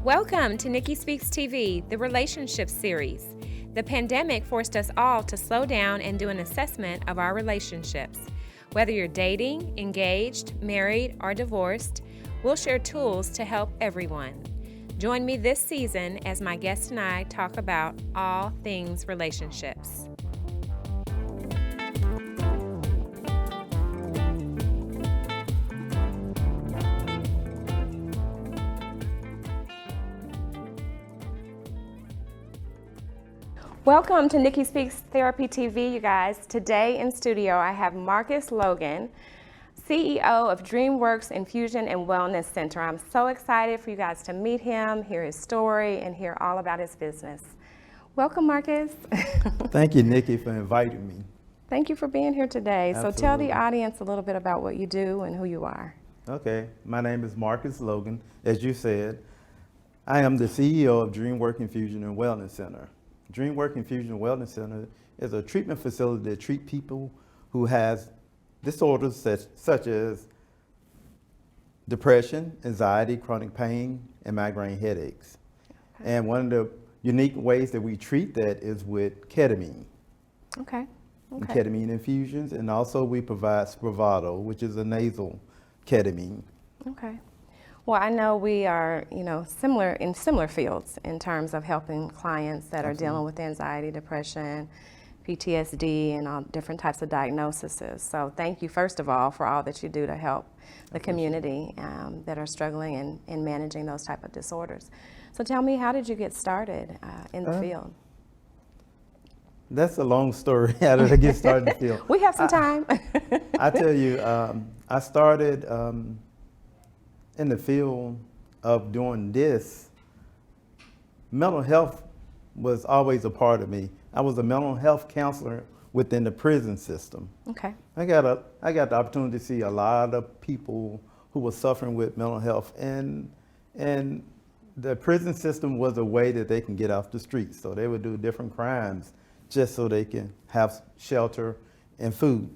Welcome to Nikki Speaks TV, the Relationships Series. The pandemic forced us all to slow down and do an assessment of our relationships. Whether you're dating, engaged, married, or divorced, we'll share tools to help everyone. Join me this season as my guest and I talk about all things relationships. Welcome to Nikki Speaks Therapy TV, you guys. Today in studio, I have Marcus Logan, CEO of DreamWorks Infusion and Wellness Center. I'm so excited for you guys to meet him, hear his story, and hear all about his business. Welcome, Marcus. Thank you, Nikki, for inviting me. Thank you for being here today. Absolutely. So tell the audience a little bit about what you do and who you are. Okay, my name is Marcus Logan. As you said, I am the CEO of DreamWorks Infusion and Wellness Center. DreamWorks Infusion and Wellness Center is a treatment facility that treats people who has disorders such as depression, anxiety, chronic pain, and migraine headaches. Okay. And one of the unique ways that we treat that is with ketamine. Okay. And ketamine infusions, and also we provide Spravato, which is a nasal ketamine. Okay. Well, I know we are, similar in similar fields in terms of helping clients that are dealing with anxiety, depression, PTSD, and all different types of diagnoses. So thank you, first of all, for all that you do to help the community that are struggling in managing those type of disorders. So tell me, how did you get started in the field? That's a long story. How did I get started in the field? We have some time. I tell you, I started in the field of doing this. Mental health was always a part of me. I was a mental health counselor within the prison system. Okay. I got the opportunity to see a lot of people who were suffering with mental health, and the prison system was a way that they can get off the streets. So they would do different crimes just so they can have shelter and food.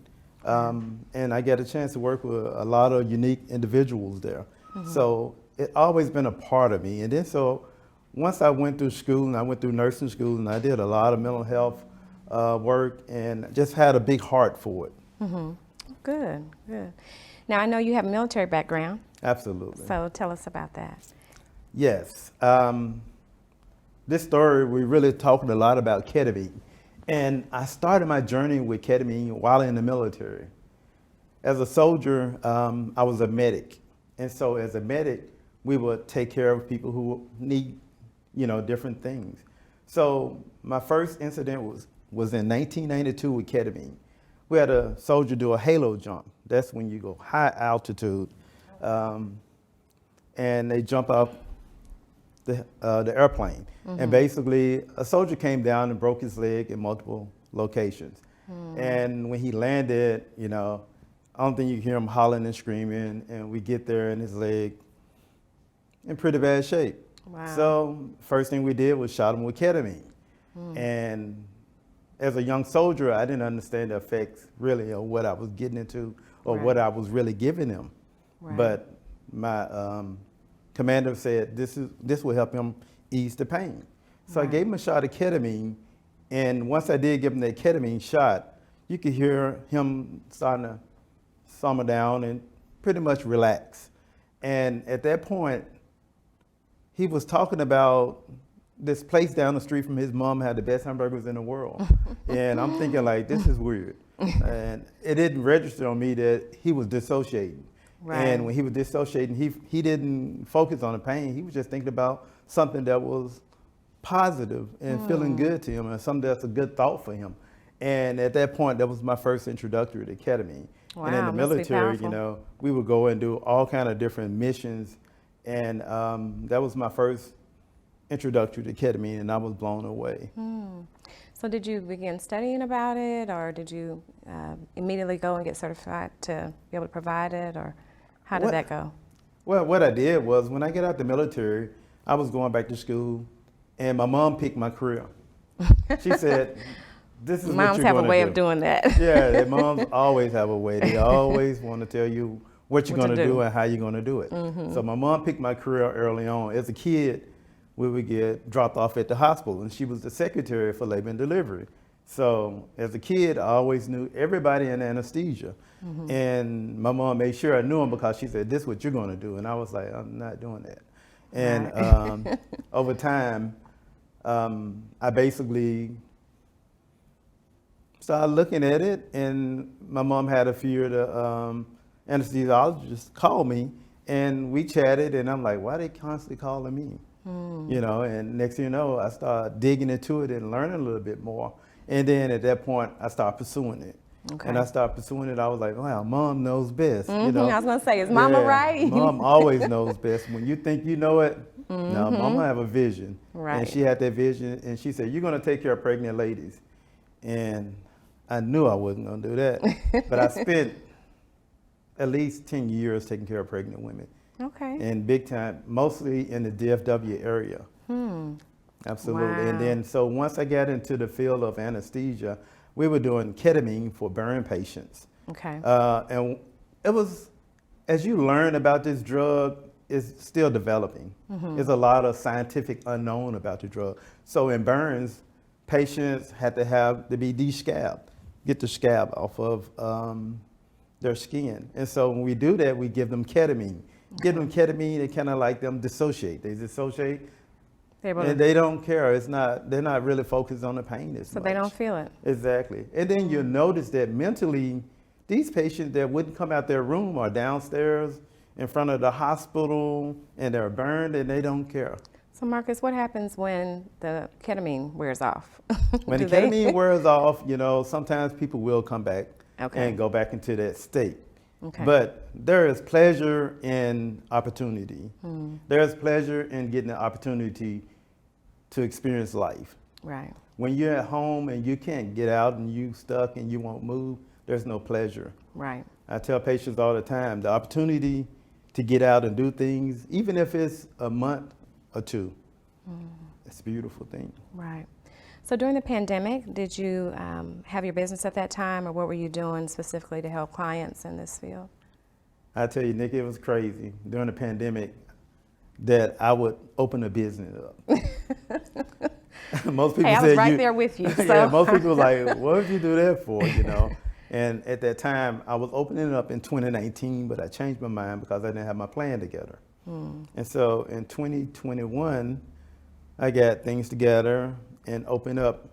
And I got a chance to work with a lot of unique individuals there. Mm-hmm. So it always been a part of me. And then so once I went through school, and I went through nursing school, and I did a lot of mental health work, and just had a big heart for it. Mm-hmm. Good, good. Now I know you have a military background. Absolutely. So tell us about that. Yes. This story, we're really talking a lot about ketamine. And I started my journey with ketamine while in the military. As a soldier, I was a medic. And so as a medic, we would take care of people who need, different things. So my first incident was in 1992 with ketamine. We had a soldier do a halo jump. That's when you go high altitude. And they jump out the airplane. Mm-hmm. And basically a soldier came down and broke his leg in multiple locations. Mm. And when he landed, I don't think you hear him hollering and screaming, and we get there and his leg in pretty bad shape. Wow. So first thing we did was shot him with ketamine. Mm. And as a young soldier, I didn't understand the effects really of what I was getting into or what I was really giving him. Right. But my commander said this will help him ease the pain. So I gave him a shot of ketamine, and once I did give him that ketamine shot, you could hear him starting to summer down and pretty much relax. And at that point, he was talking about this place down the street from his mom had the best hamburgers in the world. And I'm thinking like, this is weird. And it didn't register on me that he was dissociating. Right. And when he was dissociating, he didn't focus on the pain. He was just thinking about something that was positive and feeling good to him, and something that's a good thought for him. And at that point, that was my first introductory to ketamine. Wow, and in the military, we would go and do all kind of different missions. And that was my first introductory to ketamine, and I was blown away. So did you begin studying about it, or did you immediately go and get certified to be able to provide it, or how did that go? Well, what I did was when I got out the military, I was going back to school, and my mom picked my career. She said, this is Moms what you're going to do. have a way of doing that. Yeah, moms always have a way. They always want to tell you what you're going to do and how you're going to do it. Mm-hmm. So my mom picked my career early on. As a kid, we would get dropped off at the hospital, and she was the secretary for labor and delivery. So as a kid, I always knew everybody in anesthesia. And my mom made sure I knew them because she said, this is what you're going to do. And I was like, I'm not doing that. And Right. over time, I basically started looking at it, and my mom had a few of the anesthesiologists call me, and we chatted, and I'm like, why are they constantly calling me? You know, and next thing you know, I started digging into it and learning a little bit more. And then at that point, I started pursuing it. Okay. And I started pursuing it. I was like, wow, mom knows best. You know? I was gonna say, is mama Yeah, right? Mom always knows best. When you think you know it, no, mama have a vision. Right. And she had that vision, and she said, you're gonna take care of pregnant ladies. And I knew I wasn't gonna do that. But I spent at least 10 years taking care of pregnant women. Okay. And big time, mostly in the DFW area. Absolutely. Wow. And then, so once I got into the field of anesthesia, we were doing ketamine for burn patients. Okay. And it was, as you learn about this drug, it's still developing. There's a lot of scientific unknown about the drug. So in burns, patients had to be de-scabbed, get the scab off of their skin. And so when we do that, we give them ketamine. Give them ketamine, they kind of like them dissociate. They dissociate, and they don't care. They're not really focused on the pain as So much. they don't feel it. Exactly. And then you'll notice that mentally, these patients that wouldn't come out their room are downstairs in front of the hospital, and they're burned, and they don't care. So Marcus, what happens when the ketamine wears off? When the Do they- ketamine wears off, you know, sometimes people will come back Okay. and go back into that state. Okay. But there is pleasure in opportunity. There's pleasure in getting the opportunity to experience life. Right. When you're at home and you can't get out and you stuck and you won't move, there's no pleasure. Right. I tell patients all the time, the opportunity to get out and do things, even if it's a month or two, it's a beautiful thing. Right. So during the pandemic, did you have your business at that time, or what were you doing specifically to help clients in this field? I tell you, Nikki, it was crazy during the pandemic that I would open a business up. Most people Hey, I said was right there with you. So. Yeah, most people were like, what would you do that for, you know? And at that time, I was opening it up in 2019, but I changed my mind because I didn't have my plan together. And so in 2021, I got things together and opened up.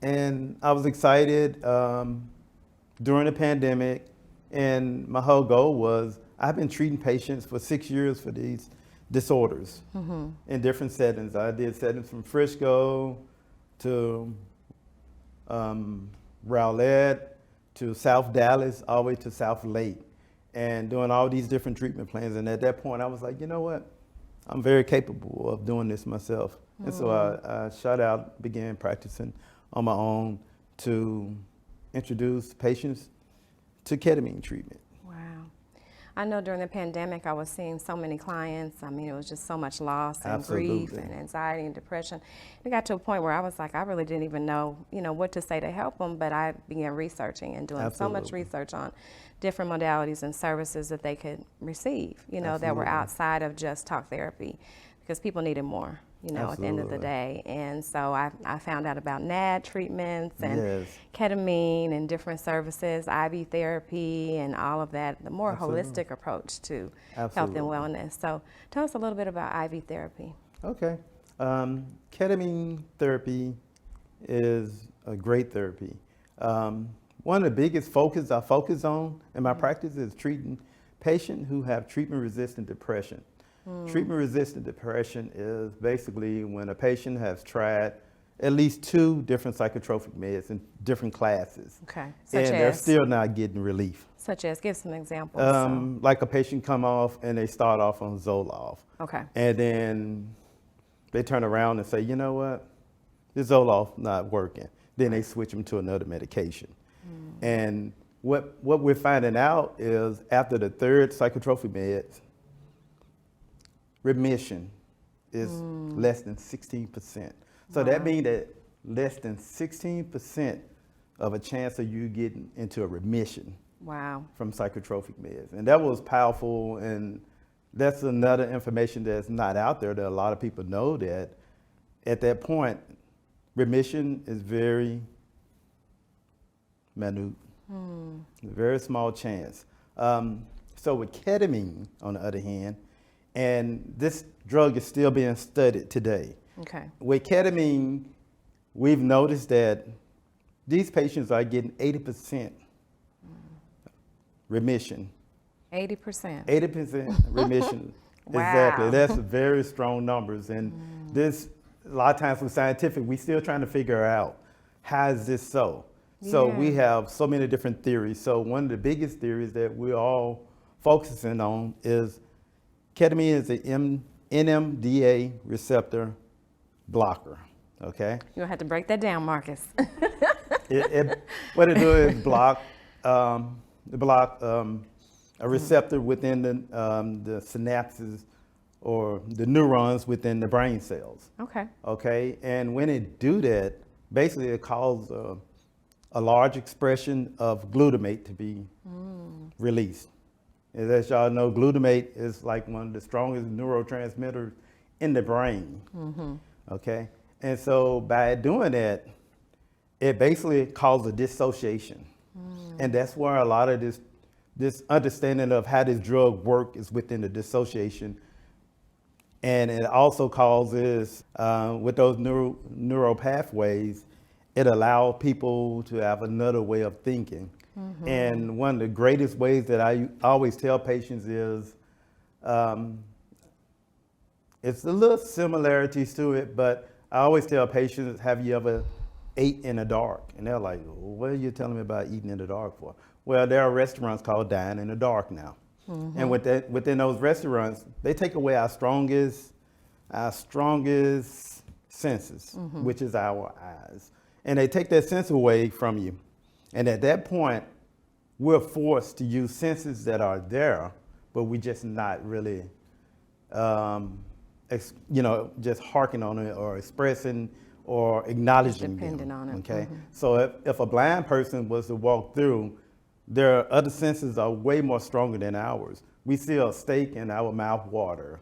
And I was excited during the pandemic, and my whole goal was, I've been treating patients for 6 years for these disorders in different settings. I did settings from Frisco to Rowlett to South Dallas, all the way to South Lake, and doing all these different treatment plans. And at that point, I was like, you know what? I'm very capable of doing this myself. And so I shot out, began practicing on my own to introduce patients to ketamine treatment. Wow. I know during the pandemic, I was seeing so many clients. I mean, it was just so much loss and grief Absolutely. and anxiety and depression. It got to a point where I was like, I really didn't even know, what to say to help them, but I began researching and doing so much Absolutely. research on different modalities and services that they could receive, that were Absolutely. outside of just talk therapy, because people needed more. At the end of the Absolutely. day. And so I found out about NAD treatments and Yes. ketamine and different services, IV therapy and all of that, the more Absolutely. holistic approach to health Absolutely. and wellness. So tell us a little bit about IV therapy. Okay. Ketamine therapy is a great therapy. One of the biggest I focus on in my practice is treating patients who have treatment-resistant depression. Treatment-resistant depression is basically when a patient has tried at least 2 different psychotropic meds in different classes, Okay. and they're still not getting relief. Such as, give some examples. Like a patient come off and they start off on Zoloft, Okay. and then they turn around and say, you know what, this Zoloft not working. Then they switch them to another medication. And what we're finding out is after the 3rd psychotropic meds, remission is less than 16%. So that means that less than 16% of a chance of you getting into a remission Wow. from psychotropic meds. And that was powerful, and that's another information that's not out there that a lot of people know, that at that point, remission is very minute, very small chance. So with ketamine, on the other hand, and this drug is still being studied today. Okay. With ketamine, we've noticed that these patients are getting 80% remission. 80%. 80% remission. Wow. Exactly. That's very strong numbers. And this, a lot of times with scientific, we still trying to figure out how is this so? So we Yeah. have so many different theories. So one of the biggest theories that we're all focusing on is ketamine is an NMDA receptor blocker. Okay? You'll have to break that down, Marcus. What it do is block a receptor within the synapses or the neurons within the brain cells. Okay. Okay, and when it do that, basically it causes a large expression of glutamate to be released. And as y'all know, glutamate is like one of the strongest neurotransmitters in the brain. Okay, and so by doing that, it basically causes a dissociation. And that's where a lot of this understanding of how this drug works is within the dissociation. And it also causes, with those neural pathways, it allows people to have another way of thinking. And one of the greatest ways that I always tell patients is, it's a little similarities to it, but I always tell patients, have you ever ate in the dark? And they're like, what are you telling me about eating in the dark for? Well, there are restaurants called Dine in the Dark now. And within those restaurants, they take away our strongest senses, which is our eyes. And they take that sense away from you. And at that point, we're forced to use senses that are there, but we just not really, just harking on it or expressing or acknowledging Depending them. on it. Okay. So if a blind person was to walk through, their other senses are way more stronger than ours. We see a steak and our mouth water.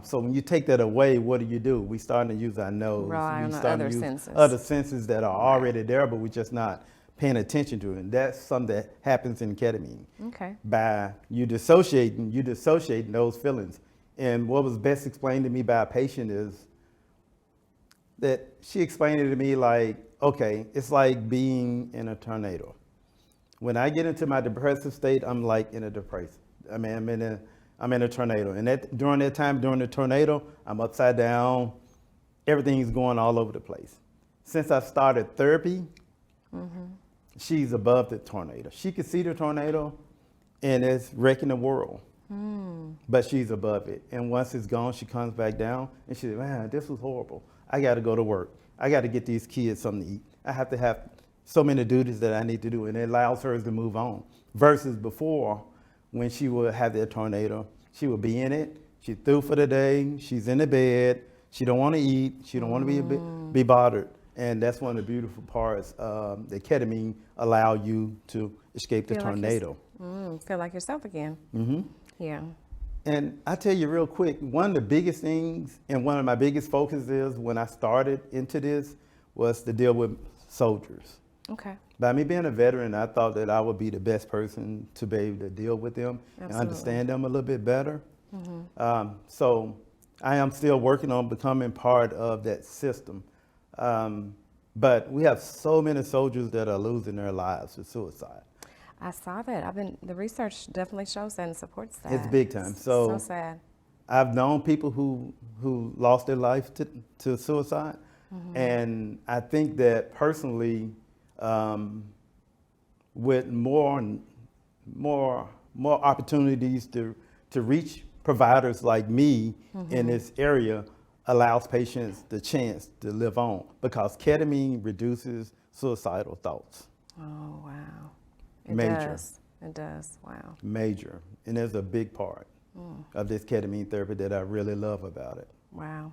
So when you take that away, what do? We starting to use our nose. Rely We on the starting to other use senses. other senses that are already there, but we're just not paying attention to it. And that's something that happens in ketamine. Okay. By you dissociating those feelings. And what was best explained to me by a patient is that she explained it to me like, okay, it's like being in a tornado. When I get into my depressive state, I'm like in a depressive. I mean, I'm in a tornado. And during that time, during the tornado, I'm upside down. Everything's going all over the place. Since I started therapy, she's above the tornado. She can see the tornado and it's wrecking the world. But she's above it. And once it's gone, she comes back down and she said, man, this was horrible. I got to go to work. I got to get these kids something to eat. I have to have so many duties that I need to do. And it allows her to move on. Versus before, when she would have that tornado, she would be in it. She's through for the day. She's in the bed. She don't want to eat. She don't want to be bothered. And that's one of the beautiful parts that ketamine allow you to escape the tornado. Feel like yourself again. Yeah. And I tell you real quick, one of the biggest things and one of my biggest focuses when I started into this was to deal with soldiers. Okay. By me being a veteran, I thought that I would be the best person to be able to deal with them and understand them a little bit better. So I am still working on becoming part of that system. But we have so many soldiers that are losing their lives to suicide. I saw that. The research definitely shows that and supports that. It's big time. So sad. I've known people who lost their life to suicide. And I think that personally, with more opportunities to reach providers like me in this area allows patients the chance to live on, because ketamine reduces suicidal thoughts. Oh, wow. Major. It does. Wow. Major. And there's a big part of this ketamine therapy that I really love about it. Wow.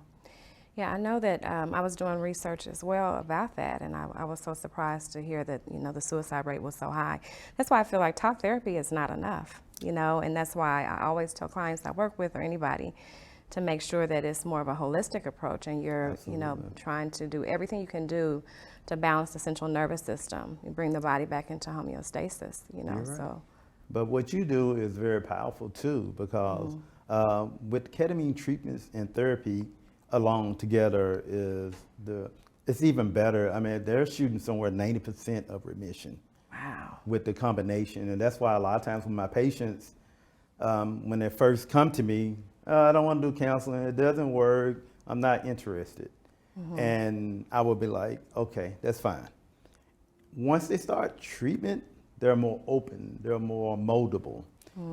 Yeah, I know that I was doing research as well about that, and I was so surprised to hear that, the suicide rate was so high. That's why I feel like talk therapy is not enough, and that's why I always tell clients I work with or anybody to make sure that it's more of a holistic approach and you're, Absolutely. trying to do everything you can do to balance the central nervous system. You bring the body back into homeostasis, You're right. so. But what you do is very powerful too, because with ketamine treatments and therapy along together it's even better. I mean, they're shooting somewhere 90% of remission Wow. with the combination, and that's why a lot of times when my patients, when they first come to me, I don't want to do counseling. It doesn't work. I'm not interested, and I will be like, okay, that's fine. Once they start treatment, they're more open, they're more moldable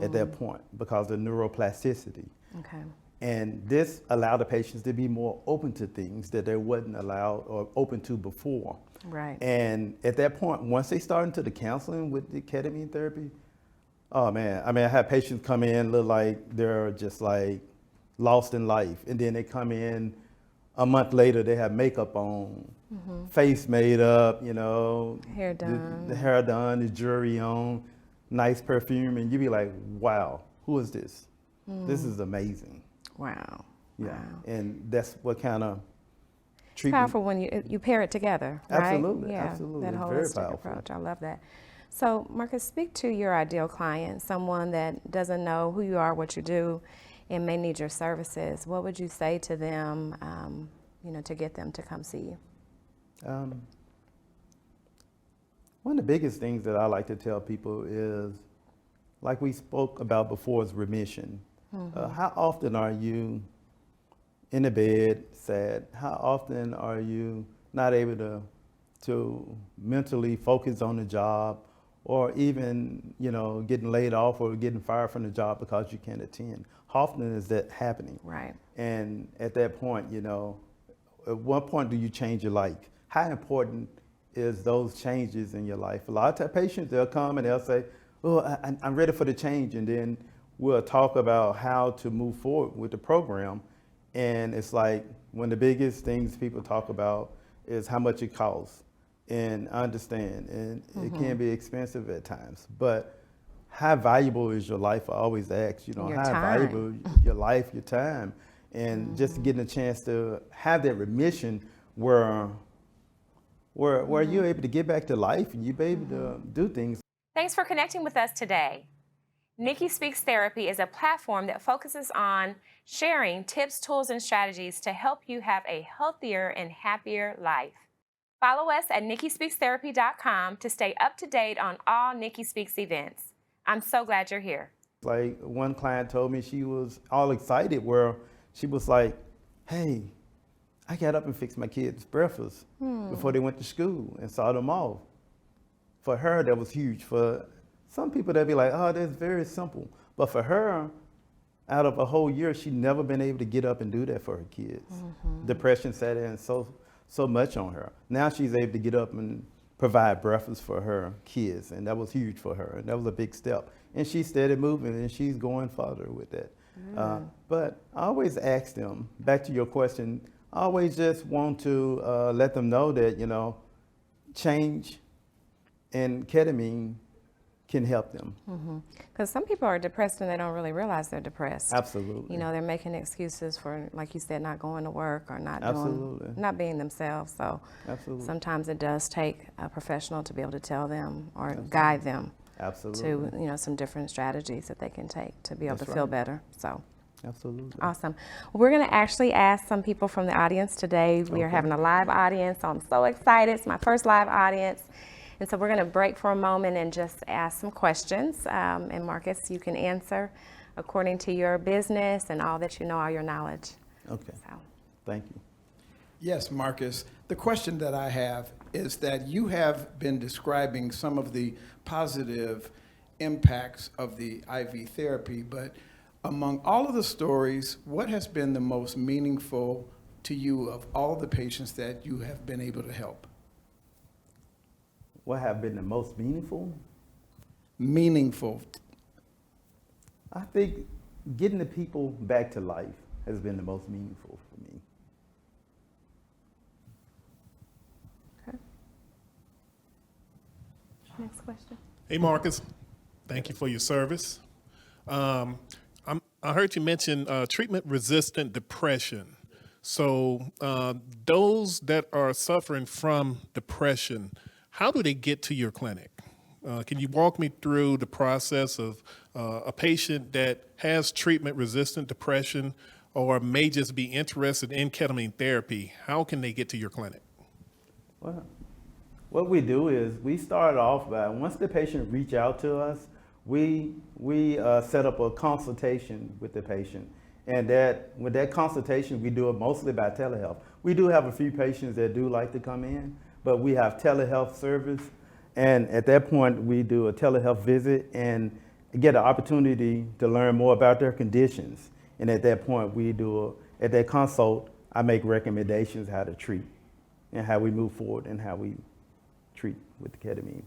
at that point because of neuroplasticity. Okay. And this allowed the patients to be more open to things that they wasn't allowed or open to before. Right. And at that point, once they start into the counseling with the ketamine therapy, oh man, I mean, I have patients come in, look like they're just like lost in life. And then they come in a month later, they have makeup on, face made up, Hair done. the hair done, the jewelry on, nice perfume. And you be like, wow, who is this? This is amazing. Wow. Yeah. Wow. And that's what kind of It's treatment. powerful when you pair it together, right? Absolutely, Yeah, absolutely. that It's very holistic powerful. approach. I love that. So, Marcus, speak to your ideal client, someone that doesn't know who you are, what you do, and may need your services. What would you say to them, to get them to come see you? One of the biggest things that I like to tell people is, like we spoke about before, is remission. How often are you in the bed sad? How often are you not able to mentally focus on the job, or even getting laid off or getting fired from the job because you can't attend? How often is that happening? Right. And at that point, at what point do you change your life? How important is those changes in your life? A lot of times patients, they'll come and they'll say, oh, I'm ready for the change. And then we'll talk about how to move forward with the program. And it's like one of the biggest things people talk about is how much it costs. And I understand, and it can be expensive at times, but how valuable is your life? I always ask, Your how time. valuable your life, your time, and just getting a chance to have that remission where you're able to get back to life and you're able to do things. Thanks for connecting with us today. Nikki Speaks Therapy is a platform that focuses on sharing tips, tools, and strategies to help you have a healthier and happier life. Follow us at nikkispeakstherapy.com to stay up to date on all Nikki Speaks events. I'm so glad you're here. Like one client told me she was all excited where she was like, hey, I got up and fixed my kids' breakfast before they went to school and saw them off. For her, that was huge. For some people, they'd be like, oh, that's very simple. But for her, out of a whole year, she'd never been able to get up and do that for her kids. Depression set in so much on her. Now she's able to get up and provide breakfast for her kids, and that was huge for her. And that was a big step. And she started moving, and she's going further with that. But I always ask them, back to your question, I always just want to let them know that, change and ketamine can help them. Because some people are depressed and they don't really realize they're depressed. Absolutely. They're making excuses for, like you said, not going to work or Absolutely. not being themselves. So Absolutely. sometimes it does take a professional to be able to tell them or guide them Absolutely. to, some different strategies that they can take to be able That's to feel right. better. So. Absolutely. Awesome. We're going to actually ask some people from the audience today. We are having a live audience, so I'm so excited. It's my first live audience. And so we're going to break for a moment and just ask some questions. And Marcus, you can answer according to your business and all that you know, all your knowledge. Okay. So. Thank you. Yes, Marcus. The question that I have is that you have been describing some of the positive impacts of the IV therapy, but among all of the stories, what has been the most meaningful to you of all the patients that you have been able to help? What have been the most meaningful? Meaningful. I think getting the people back to life has been the most meaningful for me. Next question. Hey, Marcus. Thank you for your service. I heard you mention treatment-resistant depression. So those that are suffering from depression, how do they get to your clinic? Can you walk me through the process of a patient that has treatment-resistant depression or may just be interested in ketamine therapy? How can they get to your clinic? Well, what we do is we start off by, once the patient reach out to us, we set up a consultation with the patient. And with that consultation, we do it mostly by telehealth. We do have a few patients that do like to come in, but we have telehealth service. And at that point, we do a telehealth visit and get an opportunity to learn more about their conditions. And at that point, at that consult, I make recommendations how to treat and how we move forward and how we treat with the ketamine.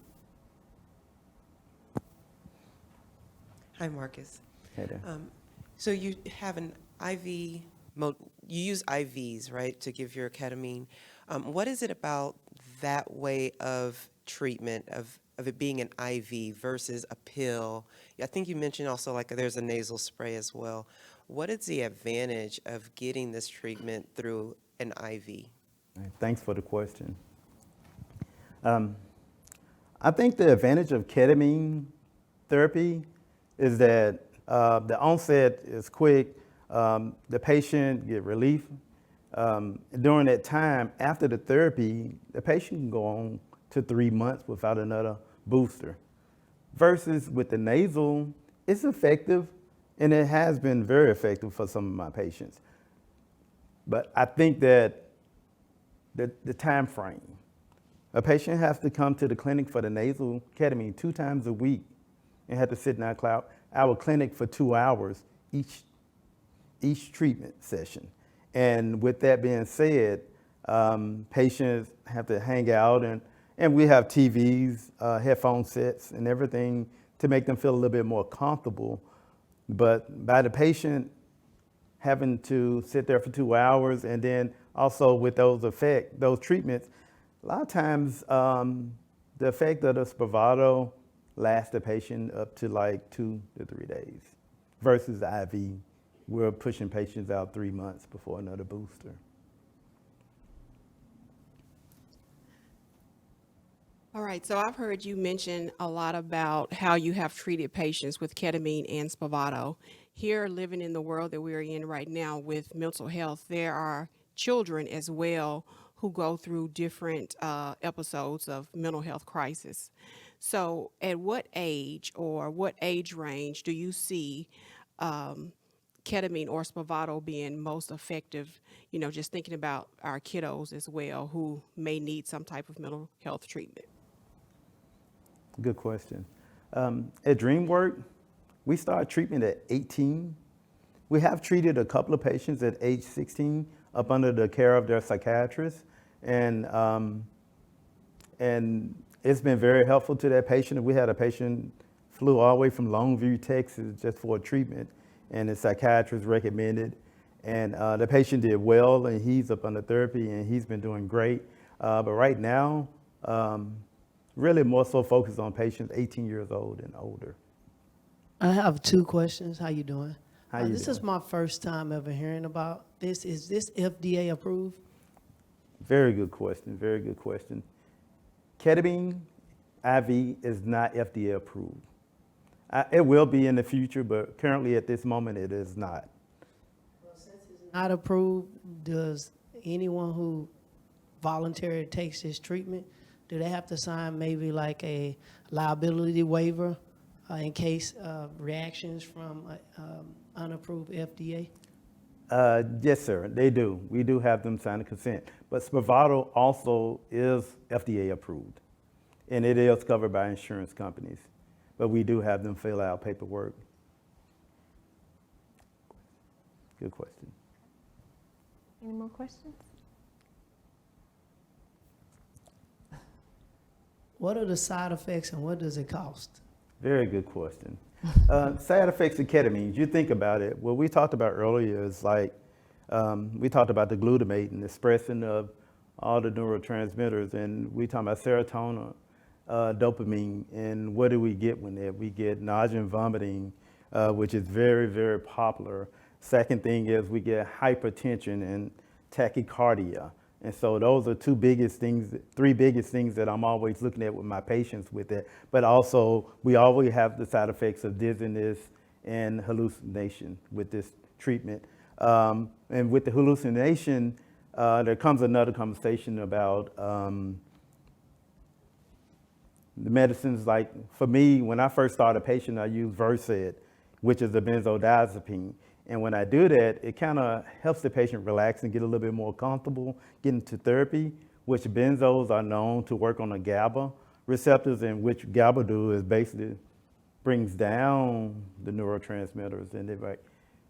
Hi, Marcus. Hey there. So you have an IV, you use IVs, right, to give your ketamine. What is it about that way of treatment, of it being an IV versus a pill? I think you mentioned also like there's a nasal spray as well. What is the advantage of getting this treatment through an IV? Thanks for the question. I think the advantage of ketamine therapy is that the onset is quick. The patient get relief. During that time, after the therapy, the patient can go on to 3 months without another booster. Versus with the nasal, it's effective, and it has been very effective for some of my patients. But I think that the time frame, a patient has to come to the clinic for the nasal ketamine 2 times a week and have to sit in our clinic for 2 hours each treatment session. And with that being said, patients have to hang out and we have TVs, headphone sets and everything to make them feel a little bit more comfortable. But by the patient having to sit there for 2 hours and then also with those treatments, a lot of times the effect of the Spravato lasts the patient up to like 2 to 3 days versus the IV. We're pushing patients out 3 months before another booster. All right, so I've heard you mention a lot about how you have treated patients with ketamine and Spravato. Here, living in the world that we're in right now with mental health, there are children as well who go through different episodes of mental health crisis. So at what age or what age range do you see ketamine or Spravato being most effective, just thinking about our kiddos as well who may need some type of mental health treatment? Good question. At DreamWork, we start treatment at 18. We have treated a couple of patients at age 16 up under the care of their psychiatrist. And it's been very helpful to that patient. We had a patient flew all the way from Longview, Texas just for a treatment, and the psychiatrist recommended. And the patient did well, and he's up under therapy, and he's been doing great. But right now, really more so focused on patients 18 years old and older. I have 2 questions. How you doing? How you This doing? is my first time ever hearing about this. Is this FDA approved? Very good question, very good question. Ketamine IV is not FDA approved. It will be in the future, but currently at this moment it is not. Well, since it's not approved, does anyone who voluntarily takes this treatment, do they have to sign maybe like a liability waiver in case of reactions from unapproved FDA? Yes, sir, they do. We do have them sign a consent. But Spravato also is FDA approved, and it is covered by insurance companies. But we do have them fill out paperwork. Good question. Any more questions? What are the side effects and what does it cost? Very good question. Side effects of ketamine, you think about it, what we talked about earlier is like, we talked about the glutamate and the expressing of all the neurotransmitters, and we talked about serotonin. dopamine. And what do we get when that? We get nausea and vomiting, which is very, very popular. Second thing is we get hypertension and tachycardia. And so those are three biggest things that I'm always looking at with my patients with it. But also, we always have the side effects of dizziness and hallucination with this treatment. And with the hallucination, there comes another conversation about the medicines. Like for me, when I first started a patient, I used Versed, which is a benzodiazepine. And when I do that, it kind of helps the patient relax and get a little bit more comfortable getting to therapy, which benzos are known to work on the GABA receptors, and which GABA do is basically brings down the neurotransmitters, and they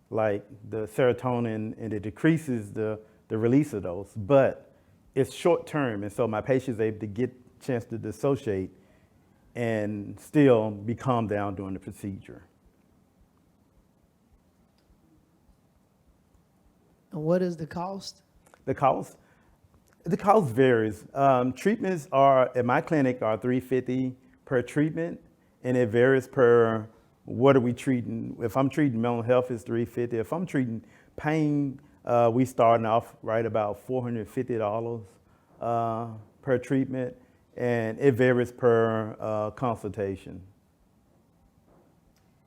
like the serotonin, and it decreases the release of those. But it's short term, and so my patient's able to get a chance to dissociate and still be calmed down during the procedure. And what is the cost? The cost varies. Treatments are at my clinic are $350 per treatment, and it varies per what are we treating. If I'm treating mental health, it's $350. If I'm treating pain, we starting off right about $450 per treatment, and it varies per consultation.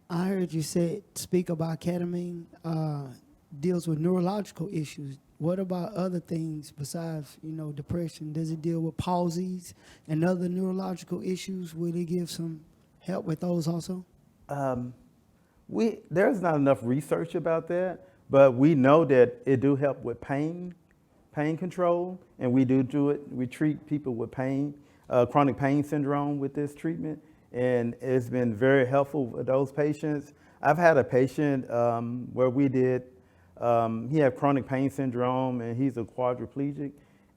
I heard you speak about ketamine deals with neurological issues. What about other things besides, depression? Does it deal with palsies and other neurological issues? Will it give some help with those also? There's not enough research about that, but we know that it do help with pain control, and we do it. We treat people with pain, chronic pain syndrome with this treatment, and it's been very helpful for those patients. I've had a patient where we did. He had chronic pain syndrome, and he's a quadriplegic,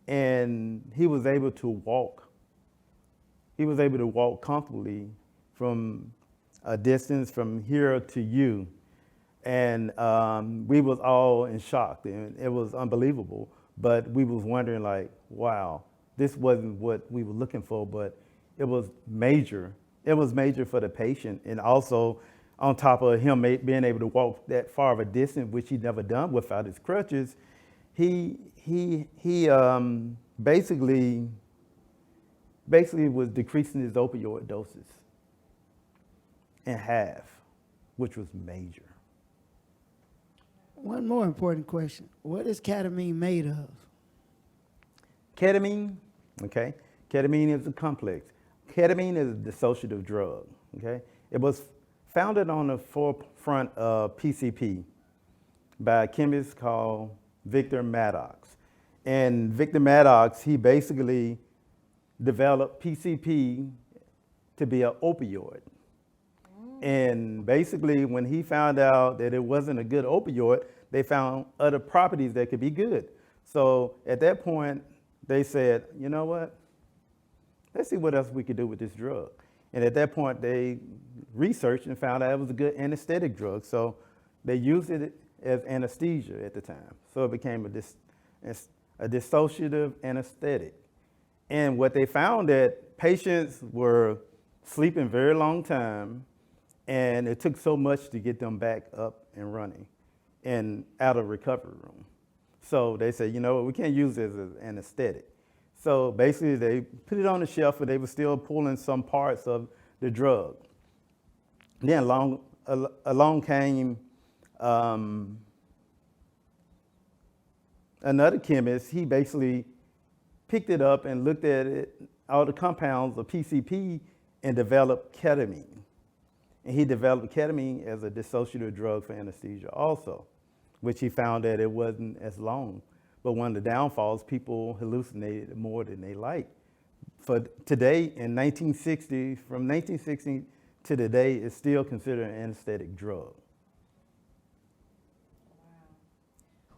and he was able to walk. He was able to walk comfortably from a distance from here to you, and we was all in shock, and it was unbelievable. But we was wondering, like, wow, this wasn't what we were looking for, but it was major. It was major for the patient, and also, on top of him being able to walk that far of a distance, which he'd never done without his crutches, he basically was decreasing his opioid doses in half, which was major. One more important question. What is ketamine made of? Ketamine, okay? Ketamine is a complex. Ketamine is a dissociative drug, okay? It was founded on the forefront of PCP by a chemist called Victor Maddox. And Victor Maddox, he basically developed PCP to be an opioid. And basically, when he found out that it wasn't a good opioid, they found other properties that could be good. So at that point, they said, you know what? Let's see what else we could do with this drug. And at that point, they researched and found out it was a good anesthetic drug. So they used it as anesthesia at the time. So it became a dissociative anesthetic. And what they found that patients were sleeping very long time, and it took so much to get them back up and running and out of recovery room. So they said, you know what, we can't use this as an anesthetic. So basically they put it on the shelf, but they were still pulling some parts of the drug. Then along came another chemist. He basically picked it up and looked at it, all the compounds of PCP, and developed ketamine. And he developed ketamine as a dissociative drug for anesthesia also, which he found that it wasn't as long. But one of the downfalls, people hallucinated more than they liked. For today, in 1960, from 1960 to today, it's still considered an anesthetic drug.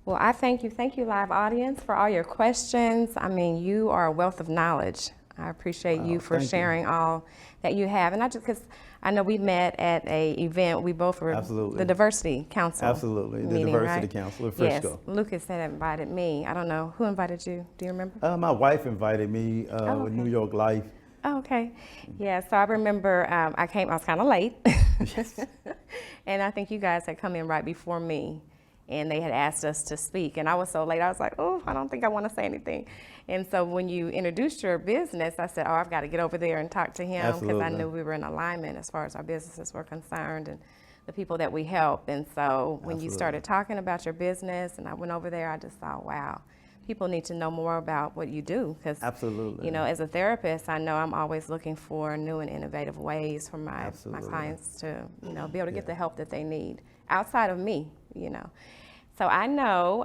Well, I thank you, live audience, for all your questions. I mean, you are a wealth of knowledge. I appreciate you for sharing all that you have. And because I know we met at a event, we both were Absolutely. The Diversity Council. Absolutely, the meeting, Diversity right? Council of Frisco. Yes, Lucas had invited me. I don't know, who invited you? Do you remember? My wife invited me with okay. New York Life Oh, okay. Yeah, so I remember I was kind of late. And I think you guys had come in right before me, and they had asked us to speak. And I was so late, I was like, oh, I don't think I want to say anything. And so when you introduced your business, I said, oh, I've got to get over there and talk to him, because I Absolutely. knew we were in alignment as far as our businesses were concerned and the people that we help. And so when you Absolutely. started talking about your business and I went over there, I just thought, wow, people need to know more about what you do, because Absolutely. you know, as a therapist, I know I'm always looking for new and innovative ways for my Absolutely. clients to, you know, be able to get Yeah. the help that they need outside of me, you know. So I know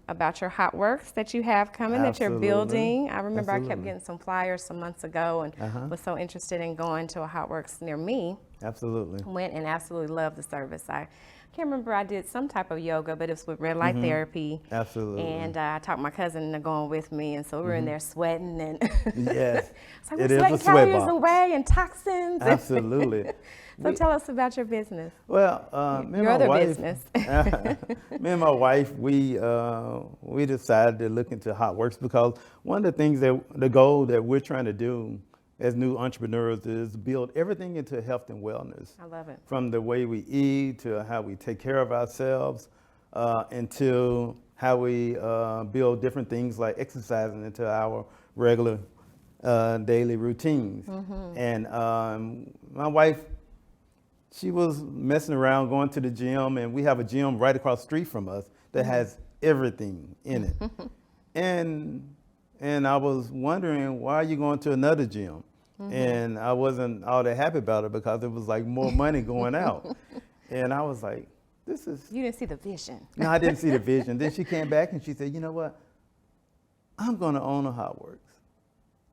about your hot works that you have coming, that you're Absolutely. building. I remember I kept Absolutely. getting some flyers some months ago and was so interested in going to a hot works near me. Absolutely. Went and absolutely loved the service. I can't remember, I did some type of yoga, but it was with red light therapy. Absolutely. And I talked my cousin into going with me, and so we were in there sweating and Yes. it's like It we're is sweating a sweat calories box. away and toxins. Absolutely. So tell us about your business. Well, me and Your my other wife, business. me and my wife, we decided to look into hot works because one of the things the goal that we're trying to do as new entrepreneurs is build everything into health and wellness. I love it. From the way we eat to how we take care of ourselves, into how we build different things like exercising into our regular daily routines. And my wife, she was messing around going to the gym, and we have a gym right across the street from us that has everything in it. And I was wondering, why are you going to another gym? And I wasn't all that happy about it because it was like more money going out. And I was like, this is, You didn't see the vision. no, I didn't see the vision. Then she came back and she said, you know what? I'm going to own a Hot Works.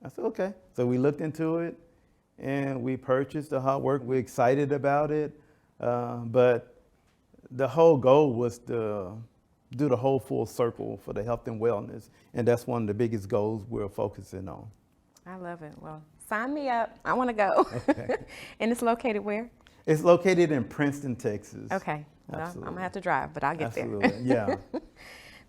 I said, okay. So we looked into it and we purchased the Hot Work. We're excited about it. But the whole goal was to do the whole full circle for the health and wellness. And that's one of the biggest goals we're focusing on. I love it. Well, sign me up. I want to go. And it's located where? It's located in Princeton, Texas. Okay. Well, I'm Absolutely. going to have to drive, but I'll get Absolutely. there. Yeah.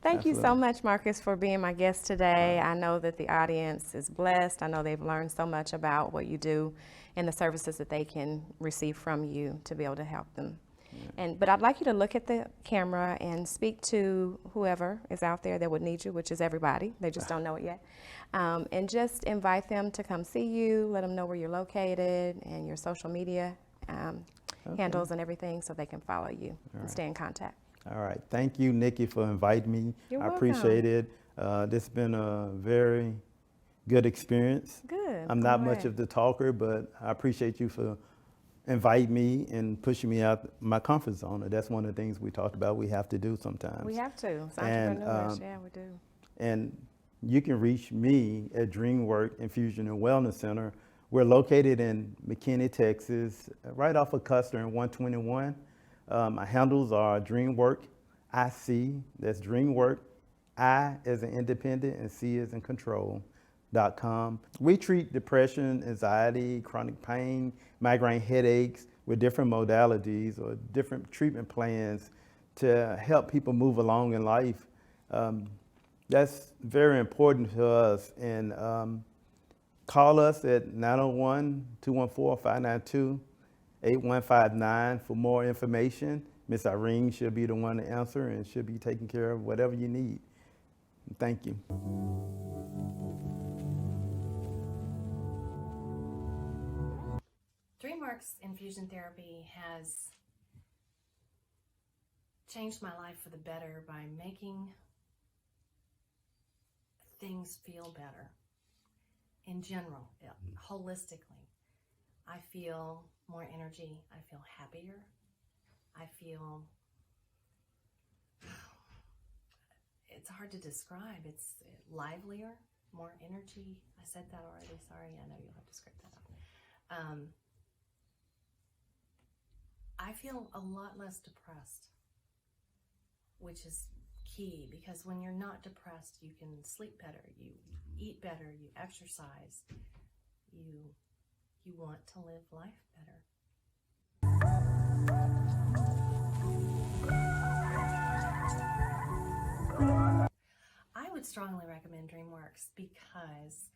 Thank you so Absolutely. much, Marcus, for being my guest today. I know that the audience is blessed. I know they've learned so much about what you do and the services that they can receive from you to be able to help them. But I'd like you to look at the camera and speak to whoever is out there that would need you, which is everybody. They just don't know it yet. And just invite them to come see you, let them know where you're located and your social media handles and everything, so they can follow you and stay in contact. All right. Thank you, Nikki, for inviting me. You're I appreciate it. This has been a very good experience. Good. I'm not much of the talker, but I appreciate you for inviting me and pushing me out my comfort zone. That's one of the things we talked about we have to do sometimes. We have to. It's And, entrepreneurs. Yeah, we do. And you can reach me at DreamWork Infusion and Wellness Center. We're located in McKinney, Texas, right off of Custer and 121. My handles are DreamWork IC, that's DreamWork, I as in independent and C as in control.com. We treat depression, anxiety, chronic pain, migraine headaches with different modalities or different treatment plans to help people move along in life. That's very important to us. And call us at 901-214-592-8159 for more information. Miss Irene should be the one to answer and should be taking care of whatever you need. Thank you. DreamWorks Infusion Therapy has changed my life for the better by making things feel better in general, holistically. I feel more energy, I feel happier, I feel, it's hard to describe, it's livelier, more energy. I said that already, sorry, I know you'll have to script that up. I feel a lot less depressed, which is key, because when you're not depressed, you can sleep better, you eat better, you exercise, you want to live life better. I would strongly recommend DreamWorks because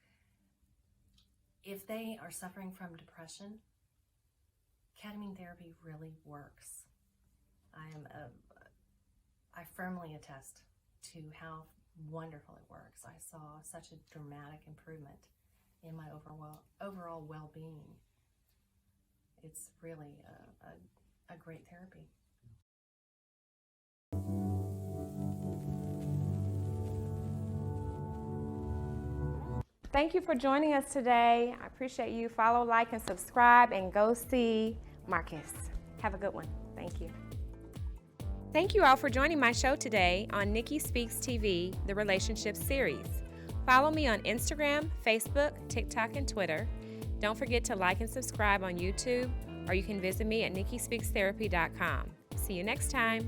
if they are suffering from depression, ketamine therapy really works. I firmly attest to how wonderful it works. I saw such a dramatic improvement in my overall well-being. It's really a great therapy. Thank you for joining us today. I appreciate you. Follow, like, and subscribe, and go see Marcus. Have a good one. Thank you. Thank you all for joining my show today on Nikki Speaks TV, the Relationships Series. Follow me on Instagram, Facebook, TikTok, and Twitter. Don't forget to like and subscribe on YouTube, or you can visit me at nikkispeakstherapy.com. See you next time.